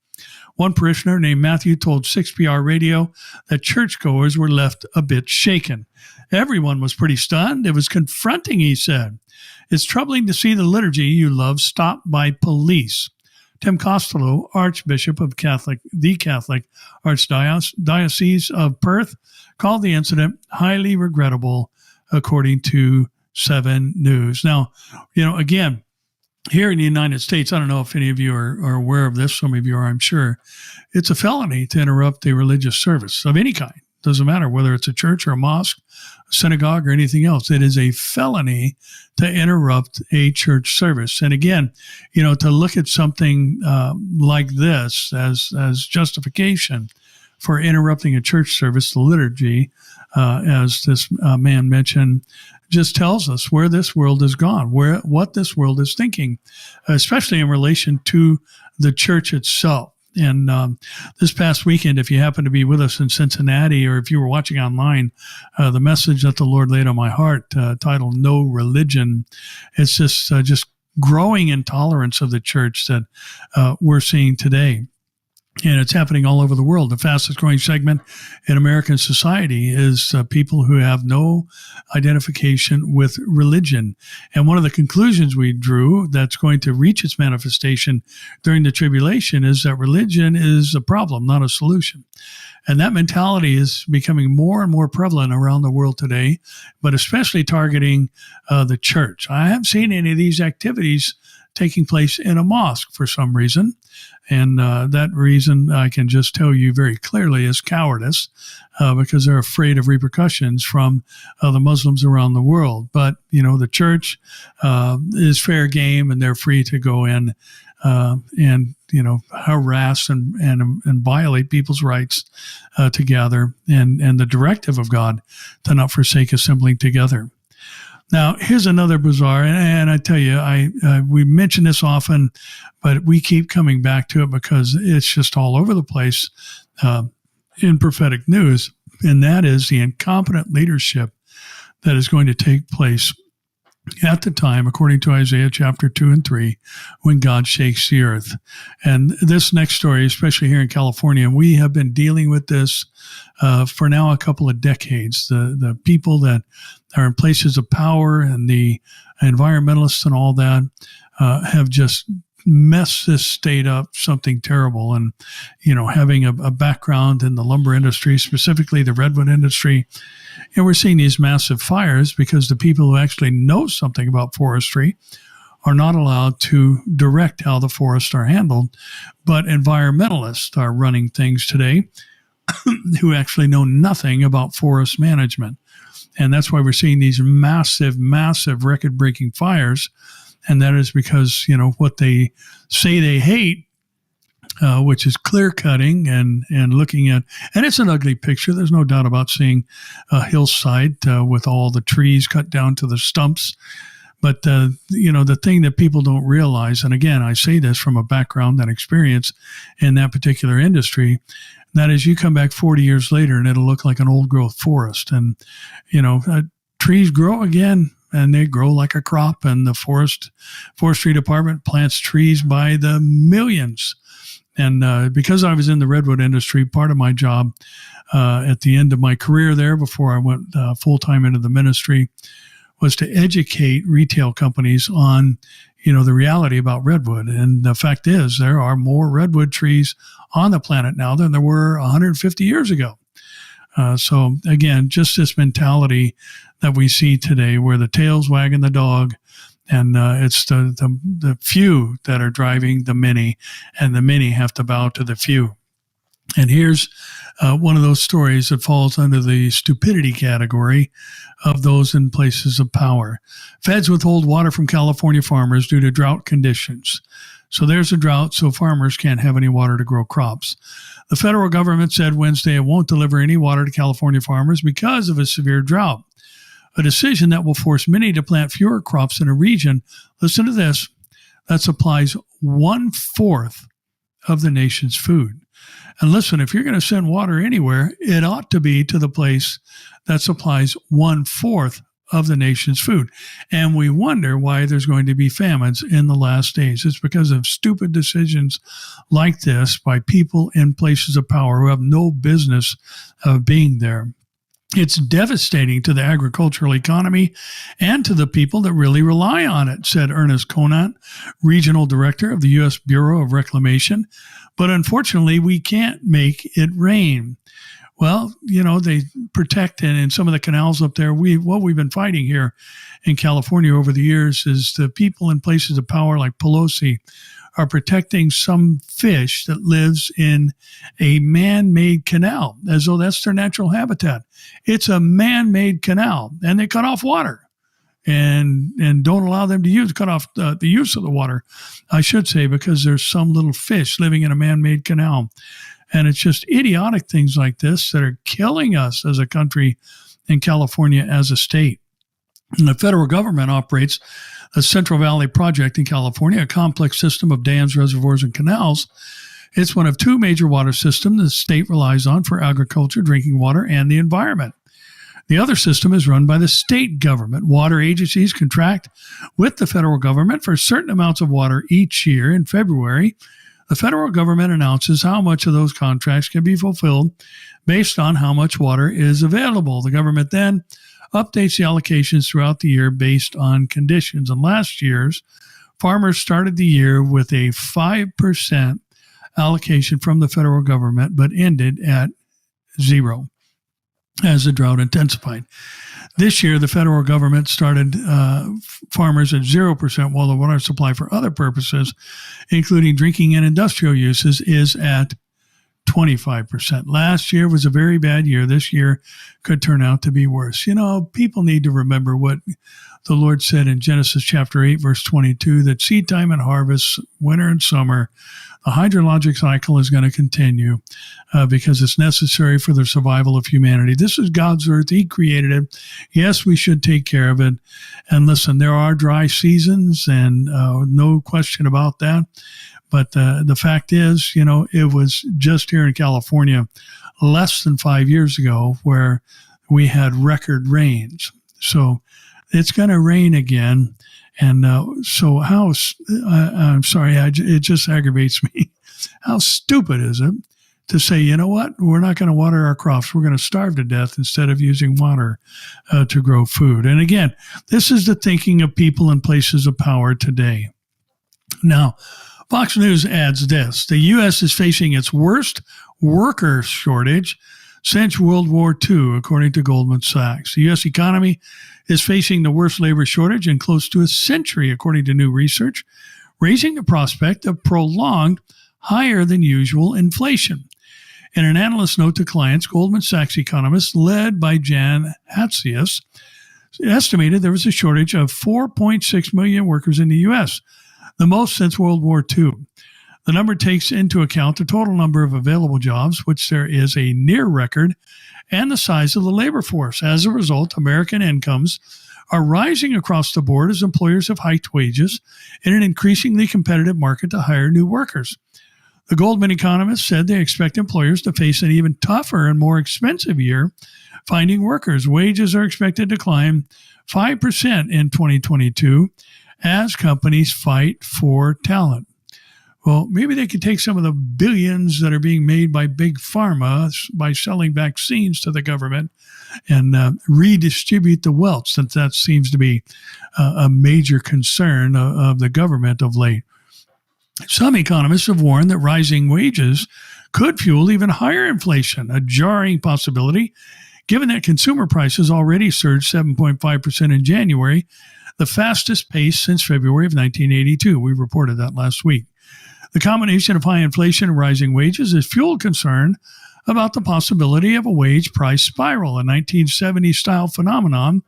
One parishioner named Matthew told 6PR Radio that churchgoers were left a bit shaken. Everyone was pretty stunned. It was confronting, he said. It's troubling to see the liturgy you love stopped by police. Tim Costello, Archbishop of the Catholic Archdiocese of Perth, called the incident highly regrettable, according to 7 News. Now, again, here in the United States, I don't know if any of you are aware of this. Some of you are, I'm sure. It's a felony to interrupt a religious service of any kind. Doesn't matter whether it's a church or a mosque, a synagogue, or anything else. It is a felony to interrupt a church service. And again, to look at something like this as justification for interrupting a church service, the liturgy, as this man mentioned, just tells us where this world has gone, what this world is thinking, especially in relation to the church itself. And this past weekend, if you happen to be with us in Cincinnati, or if you were watching online, the message that the Lord laid on my heart, titled "No Religion," it's just growing intolerance of the church that we're seeing today. And it's happening all over the world. The fastest growing segment in American society is people who have no identification with religion. And one of the conclusions we drew that's going to reach its manifestation during the tribulation is that religion is a problem, not a solution. And that mentality is becoming more and more prevalent around the world today, but especially targeting the church. I haven't seen any of these activities taking place in a mosque for some reason. And that reason, I can just tell you very clearly, is cowardice, because they're afraid of repercussions from the Muslims around the world. But, the church is fair game, and they're free to go in and harass and violate people's rights to gather, and the directive of God to not forsake assembling together. Now, here's another bizarre, and I tell you, we mention this often, but we keep coming back to it because it's just all over the place in prophetic news, and that is the incompetent leadership that is going to take place at the time, according to Isaiah chapter 2 and 3, when God shakes the earth. And this next story, especially here in California, we have been dealing with this for now a couple of decades. The people that are in places of power and the environmentalists and all that have just messed this state up something terrible. And, having a background in the lumber industry, specifically the redwood industry, and we're seeing these massive fires because the people who actually know something about forestry are not allowed to direct how the forests are handled. But environmentalists are running things today who actually know nothing about forest management. And that's why we're seeing these massive, massive record-breaking fires. And that is because, what they say they hate, which is clear cutting and looking at, and it's an ugly picture. There's no doubt about seeing a hillside with all the trees cut down to the stumps. But, the thing that people don't realize, and again, I say this from a background and experience in that particular industry, that is you come back 40 years later and it'll look like an old growth forest. And, trees grow again. And they grow like a crop, and the forestry department plants trees by the millions. And because I was in the redwood industry, part of my job at the end of my career there, before I went full-time into the ministry, was to educate retail companies on, the reality about redwood. And the fact is, there are more redwood trees on the planet now than there were 150 years ago. So again, just this mentality that we see today where the tail's wagging the dog, and it's the few that are driving the many, and the many have to bow to the few. And here's one of those stories that falls under the stupidity category of those in places of power. Feds withhold water from California farmers due to drought conditions. So there's a drought, so farmers can't have any water to grow crops. The federal government said Wednesday it won't deliver any water to California farmers because of a severe drought, a decision that will force many to plant fewer crops in a region, listen to this, that supplies 1/4 of the nation's food. And listen, if you're going to send water anywhere, it ought to be to the place that supplies 1/4 of the nation's food. And we wonder why there's going to be famines in the last days. It's because of stupid decisions like this by people in places of power who have no business of being there. It's devastating to the agricultural economy and to the people that really rely on it, said Ernest Conant, regional director of the U.S. Bureau of Reclamation. But unfortunately, we can't make it rain. Well, they protect, and in some of the canals up there, what we've been fighting here in California over the years is the people in places of power like Pelosi are protecting some fish that lives in a man-made canal, as though that's their natural habitat. It's a man-made canal, and they cut off water and don't allow them to cut off the use of the water, I should say, because there's some little fish living in a man-made canal. And it's just idiotic things like this that are killing us as a country in California as a state. And the federal government operates the Central Valley Project in California, a complex system of dams, reservoirs, and canals. It's one of two major water systems the state relies on for agriculture, drinking water, and the environment. The other system is run by the state government. Water agencies contract with the federal government for certain amounts of water each year. In February, the federal government announces how much of those contracts can be fulfilled based on how much water is available. The government then updates the allocations throughout the year based on conditions. And last year's farmers started the year with a 5% allocation from the federal government, but ended at 0 as the drought intensified. This year, the federal government started farmers at 0%, while the water supply for other purposes, including drinking and industrial uses, is at 25%. Last year was a very bad year. This year could turn out to be worse. People need to remember what the Lord said in Genesis chapter 8, verse 22, that seed time and harvest, winter and summer, the hydrologic cycle is going to continue because it's necessary for the survival of humanity. This is God's earth. He created it. Yes, we should take care of it. And listen, there are dry seasons, and no question about that. But the fact is, it was just here in California less than 5 years ago where we had record rains. So it's going to rain again. And so I'm sorry, it just aggravates me. How stupid is it to say, you know what, we're not going to water our crops. We're going to starve to death instead of using water to grow food. And again, this is the thinking of people in places of power today. Now, Fox News adds this: the U.S. is facing its worst worker shortage since World War II, according to Goldman Sachs. The U.S. economy is facing the worst labor shortage in close to a century, according to new research, raising the prospect of prolonged, higher than usual inflation. In an analyst note to clients, Goldman Sachs economists, led by Jan Hatzius, estimated there was a shortage of 4.6 million workers in the U.S., the most since World War II. The number takes into account the total number of available jobs, which there is a near record, and the size of the labor force. As a result, American incomes are rising across the board as employers have hiked wages in an increasingly competitive market to hire new workers. The Goldman economists said they expect employers to face an even tougher and more expensive year finding workers. Wages are expected to climb 5% in 2022 as companies fight for talent. Well, maybe they could take some of the billions that are being made by big pharma by selling vaccines to the government and redistribute the wealth, since that seems to be a major concern of the government of late. Some economists have warned that rising wages could fuel even higher inflation, a jarring possibility, given that consumer prices already surged 7.5% in January, the fastest pace since February of 1982. We reported that last week. The combination of high inflation and rising wages has fueled concern about the possibility of a wage price spiral, a 1970s-style phenomenon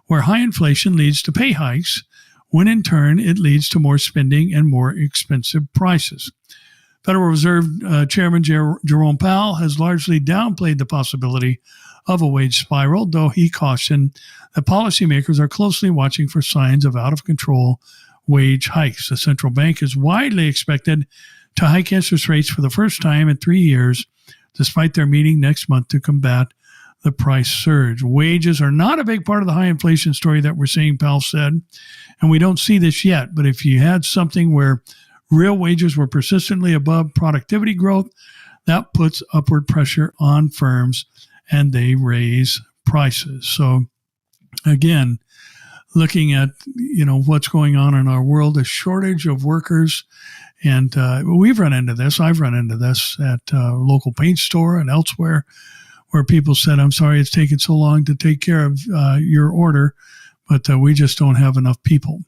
where high inflation leads to pay hikes, when in turn it leads to more spending and more expensive prices. Federal Reserve Chairman Jerome Powell has largely downplayed the possibility of a wage spiral, though he cautioned that policymakers are closely watching for signs of out-of-control wage hikes. The central bank is widely expected to hike interest rates for the first time in 3 years, despite their meeting next month to combat the price surge. Wages are not a big part of the high inflation story that we're seeing, Powell said, and we don't see this yet. But if you had something where real wages were persistently above productivity growth, that puts upward pressure on firms and they raise prices. So again, looking at, what's going on in our world, a shortage of workers. And we've run into this. I've run into this at a local paint store and elsewhere, where people said, I'm sorry it's taken so long to take care of your order, but we just don't have enough people.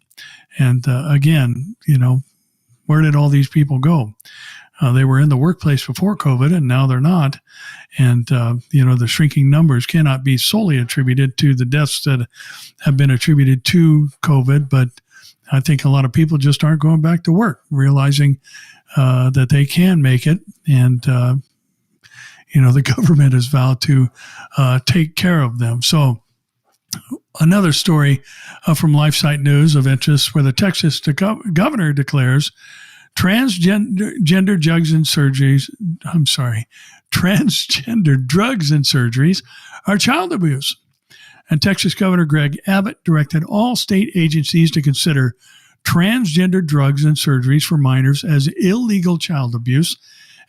And again, where did all these people go? They were in the workplace before COVID, and now they're not. And, the shrinking numbers cannot be solely attributed to the deaths that have been attributed to COVID. But I think a lot of people just aren't going back to work, realizing that they can make it. And, the government has vowed to take care of them. So another story from LifeSite News of interest, where the Texas governor declares transgender drugs and surgeries are child abuse. And Texas Governor Greg Abbott directed all state agencies to consider transgender drugs and surgeries for minors as illegal child abuse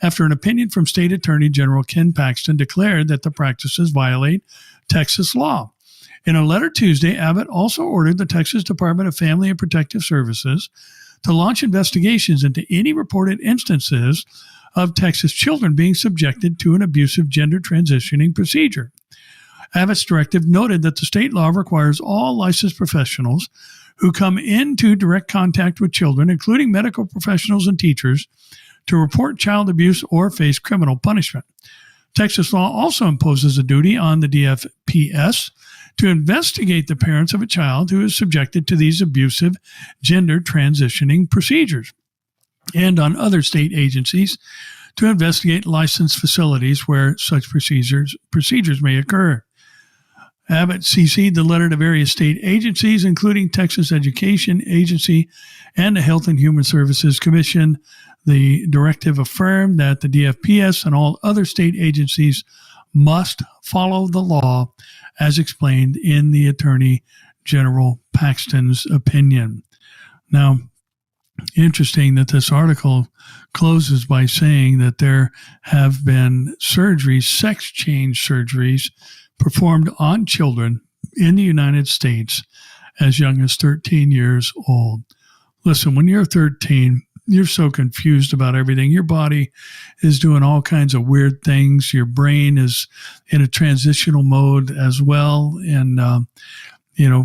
after an opinion from State Attorney General Ken Paxton declared that the practices violate Texas law. In a letter Tuesday, Abbott also ordered the Texas Department of Family and Protective Services to launch investigations into any reported instances of Texas children being subjected to an abusive gender transitioning procedure. Abbott's directive noted that the state law requires all licensed professionals who come into direct contact with children, including medical professionals and teachers, to report child abuse or face criminal punishment. Texas law also imposes a duty on the DFPS to investigate the parents of a child who is subjected to these abusive gender transitioning procedures, and on other state agencies to investigate licensed facilities where such procedures may occur. Abbott CC'd the letter to various state agencies, including Texas Education Agency and the Health and Human Services Commission. The directive affirmed that the DFPS and all other state agencies must follow the law as explained in the Attorney General Paxton's opinion. Now, interesting that this article closes by saying that there have been surgeries, sex change surgeries, performed on children in the United States as young as 13 years old. Listen, when you're 13, you're so confused about everything. Your body is doing all kinds of weird things. Your brain is in a transitional mode as well. And,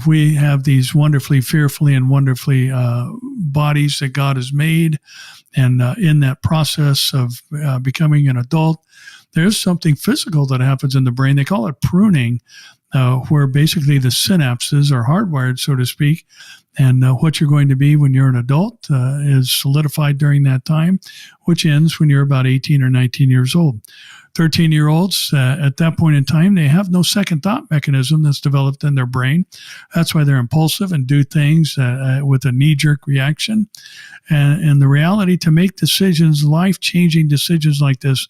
we have these wonderfully, fearfully, and wonderfully bodies that God has made. And in that process of becoming an adult, there's something physical that happens in the brain. They call it pruning, where basically the synapses are hardwired, so to speak. And what you're going to be when you're an adult is solidified during that time, which ends when you're about 18 or 19 years old. 13-year-olds, at that point in time, they have no second thought mechanism that's developed in their brain. That's why they're impulsive and do things with a knee-jerk reaction. And the reality to make decisions, life-changing decisions like this,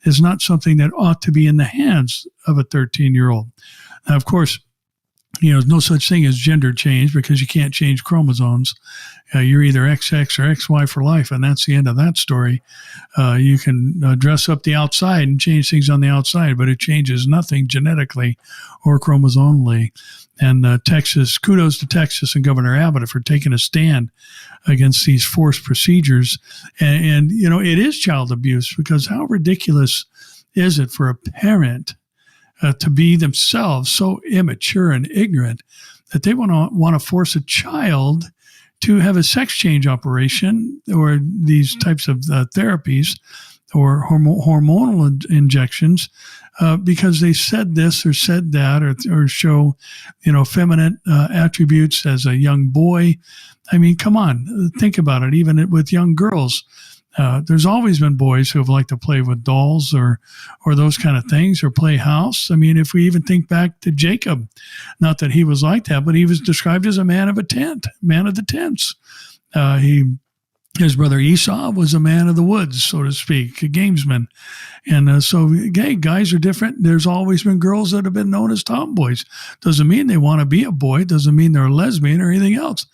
is not something that ought to be in the hands of a 13-year-old. Now, of course, there's no such thing as gender change because you can't change chromosomes. You're either XX or XY for life, and that's the end of that story. You can dress up the outside and change things on the outside, but it changes nothing genetically or chromosomally. And kudos to Texas and Governor Abbott for taking a stand against these forced procedures. And it is child abuse, because how ridiculous is it for a parent to be themselves so immature and ignorant that they want to force a child to have a sex change operation or these types of therapies or hormonal injections because they said this or said that or show, feminine attributes as a young boy. I mean, come on, think about it. Even with young girls, there's always been boys who have liked to play with dolls or those kind of things, or play house. I mean, if we even think back to Jacob, not that he was like that, but he was described as a man of the tents. His brother Esau was a man of the woods, so to speak, a gamesman. And so guys are different. There's always been girls that have been known as tomboys. Doesn't mean they want to be a boy. Doesn't mean they're a lesbian or anything else.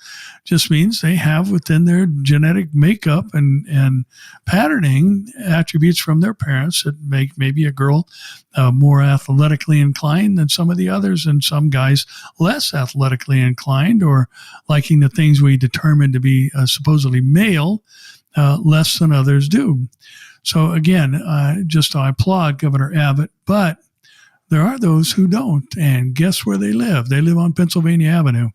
Just means they have within their genetic makeup and patterning attributes from their parents that make maybe a girl more athletically inclined than some of the others, and some guys less athletically inclined or liking the things we determine to be supposedly male less than others do. So again, I applaud Governor Abbott, but there are those who don't. And guess where they live? They live on Pennsylvania Avenue.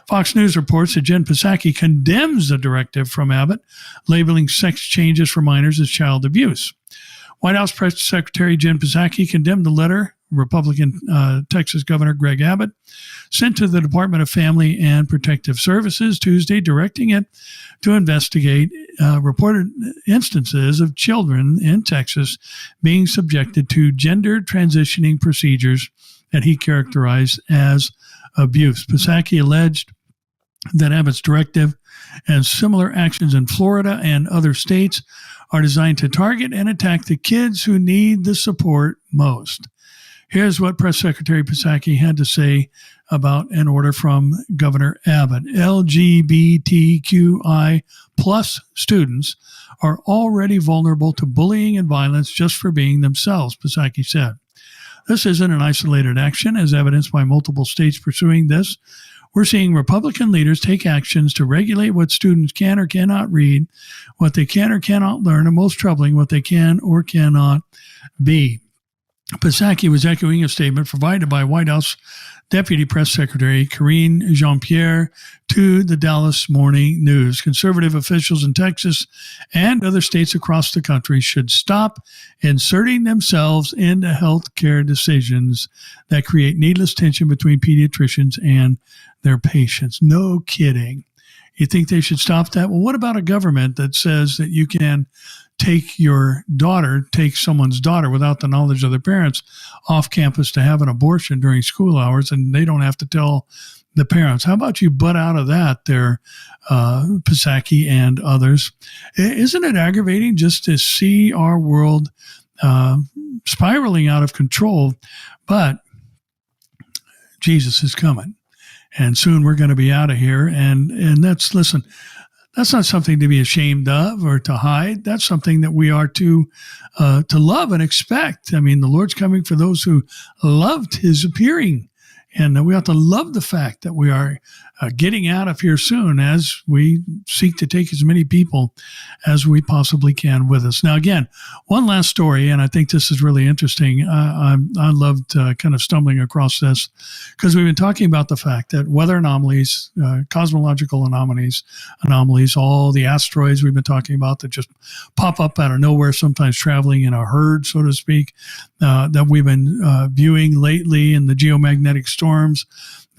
Fox News reports that Jen Psaki condemns the directive from Abbott, labeling sex changes for minors as child abuse. White House Press Secretary Jen Psaki condemned the letter Republican Texas Governor Greg Abbott sent to the Department of Family and Protective Services Tuesday, directing it to investigate reported instances of children in Texas being subjected to gender transitioning procedures that he characterized as abuse. Psaki alleged that Abbott's directive and similar actions in Florida and other states are designed to target and attack the kids who need the support most. Here's what Press Secretary Psaki had to say about an order from Governor Abbott. LGBTQI plus students are already vulnerable to bullying and violence just for being themselves, Psaki said. This isn't an isolated action, as evidenced by multiple states pursuing this. We're seeing Republican leaders take actions to regulate what students can or cannot read, what they can or cannot learn, and most troubling, what they can or cannot be. Psaki was echoing a statement provided by White House Deputy Press Secretary Karine Jean-Pierre to the Dallas Morning News. Conservative officials in Texas and other states across the country should stop inserting themselves into health care decisions that create needless tension between pediatricians and their patients. No kidding. You think they should stop that? Well, what about a government that says that you can take someone's daughter without the knowledge of their parents off campus to have an abortion during school hours, and they don't have to tell the parents? How about you butt out of that there, Psaki and others? Isn't it aggravating just to see our world spiraling out of control? But Jesus is coming, and soon we're going to be out of here. And that's not something to be ashamed of or to hide. That's something that we are to love and expect. I mean, the Lord's coming for those who loved his appearing. And we have to love the fact that we are getting out of here soon as we seek to take as many people as we possibly can with us. Now, again, one last story, and I think this is really interesting. I loved kind of stumbling across this because we've been talking about the fact that weather anomalies, cosmological anomalies, all the asteroids we've been talking about that just pop up out of nowhere, sometimes traveling in a herd, so to speak, that we've been viewing lately in the geomagnetic storms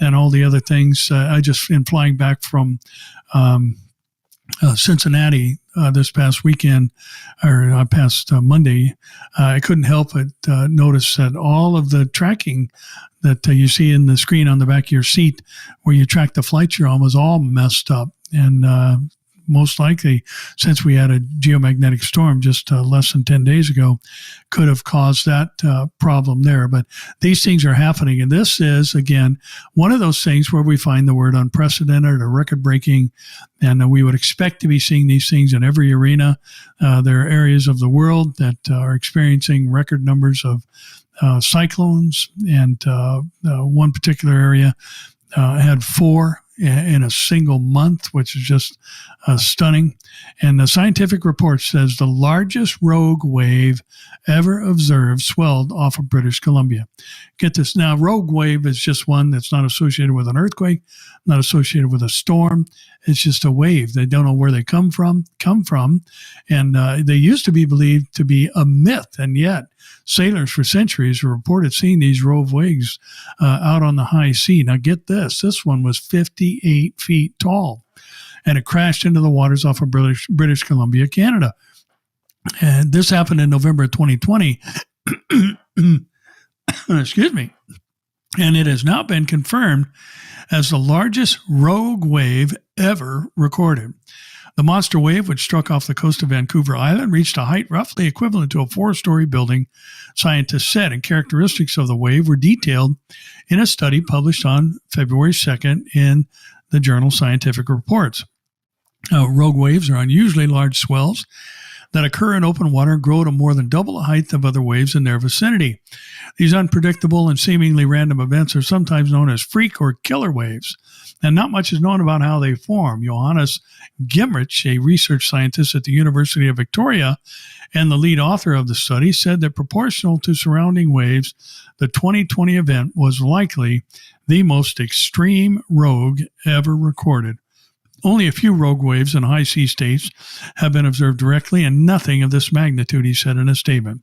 and all the other things. I just, in flying back from Cincinnati this past weekend, or past Monday, I couldn't help but notice that all of the tracking that you see in the screen on the back of your seat where you track the flights you're on was all messed up. And most likely, since we had a geomagnetic storm just less than 10 days ago, could have caused that problem there. But these things are happening. And this is, again, one of those things where we find the word unprecedented or record-breaking, and we would expect to be seeing these things in every arena. There are areas of the world that are experiencing record numbers of cyclones, and one particular area had 4 in a single month, which is just stunning. And the scientific report says the largest rogue wave ever observed swelled off of British Columbia. Get this. Now, rogue wave is just one that's not associated with an earthquake, not associated with a storm. It's just a wave. They don't know where they come from. And they used to be believed to be a myth. And yet sailors for centuries have reported seeing these rogue waves out on the high sea. Now, get this. This one was 58 feet tall, and it crashed into the waters off of British Columbia, Canada. And this happened in November of 2020. Excuse me. And it has now been confirmed as the largest rogue wave ever recorded. The monster wave, which struck off the coast of Vancouver Island, reached a height roughly equivalent to a 4-story building, scientists said, and characteristics of the wave were detailed in a study published on February 2nd in the journal Scientific Reports. Rogue waves are unusually large swells that occur in open water and grow to more than double the height of other waves in their vicinity. These unpredictable and seemingly random events are sometimes known as freak or killer waves, and not much is known about how they form. Johannes Gimrich, a research scientist at the University of Victoria and the lead author of the study, said that proportional to surrounding waves, the 2020 event was likely the most extreme rogue ever recorded. Only a few rogue waves in high sea states have been observed directly, and nothing of this magnitude, he said in a statement.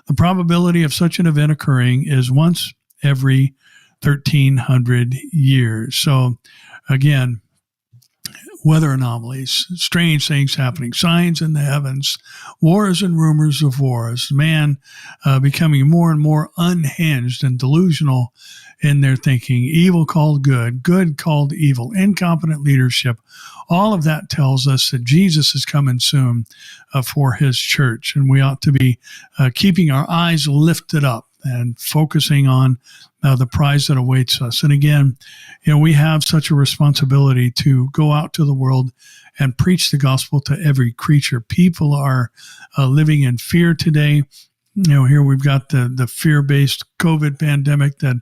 The probability of such an event occurring is once every 1,300 years. So, again, weather anomalies, strange things happening, signs in the heavens, wars and rumors of wars, man becoming more and more unhinged and delusional in their thinking, evil called good, good called evil, incompetent leadership. All of that tells us that Jesus is coming soon for his church, and we ought to be keeping our eyes lifted up and focusing on the prize that awaits us. And again, we have such a responsibility to go out to the world and preach the gospel to every creature. People are living in fear today. Here we've got the fear-based COVID pandemic that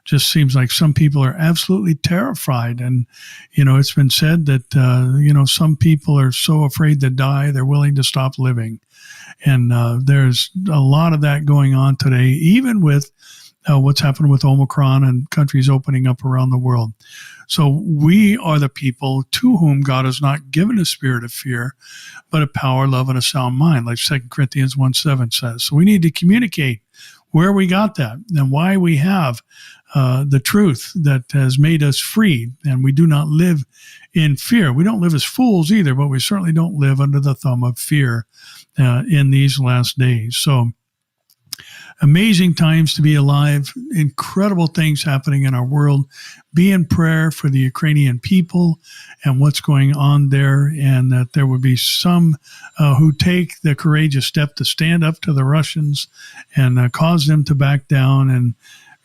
just seems like some people are absolutely terrified. And, it's been said that, some people are so afraid to die, they're willing to stop living. And there's a lot of that going on today, even with what's happened with Omicron and countries opening up around the world. So we are the people to whom God has not given a spirit of fear, but a power, love, and a sound mind, like 2 Corinthians 1:7 says. So we need to communicate where we got that and why we have the truth that has made us free. And we do not live in fear. We don't live as fools either, but we certainly don't live under the thumb of fear in these last days. So amazing times to be alive, incredible things happening in our world. Be in prayer for the Ukrainian people and what's going on there, and that there would be some who take the courageous step to stand up to the Russians and cause them to back down. And,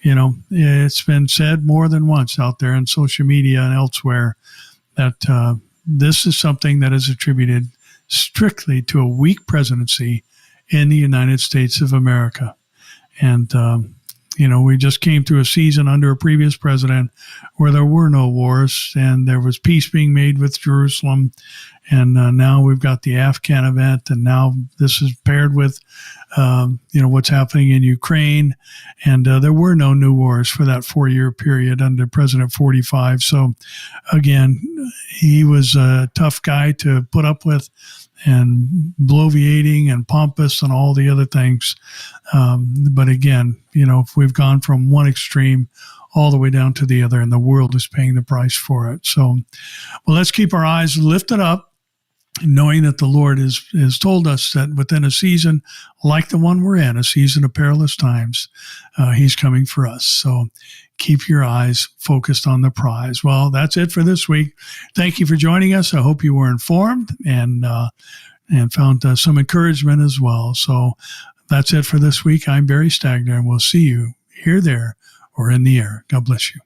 you know, it's been said more than once out there in social media and elsewhere that this is something that is attributed strictly to a weak presidency in the United States of America. And, you know, we just came through a season under a previous president where there were no wars and there was peace being made with Jerusalem. And now we've got the Afghan event, and now this is paired with, you know, what's happening in Ukraine. And there were no new wars for that 4-year period under President 45. So, again, he was a tough guy to put up with, and bloviating and pompous and all the other things. But again, you know, if we've gone from one extreme all the way down to the other, and the world is paying the price for it. So, well, let's keep our eyes lifted up, knowing that the Lord has told us that within a season like the one we're in, a season of perilous times, he's coming for us. So keep your eyes focused on the prize. Well, that's it for this week. Thank you for joining us. I hope you were informed and found some encouragement as well. So that's it for this week. I'm Barry Stagner, and we'll see you here, there, or in the air. God bless you.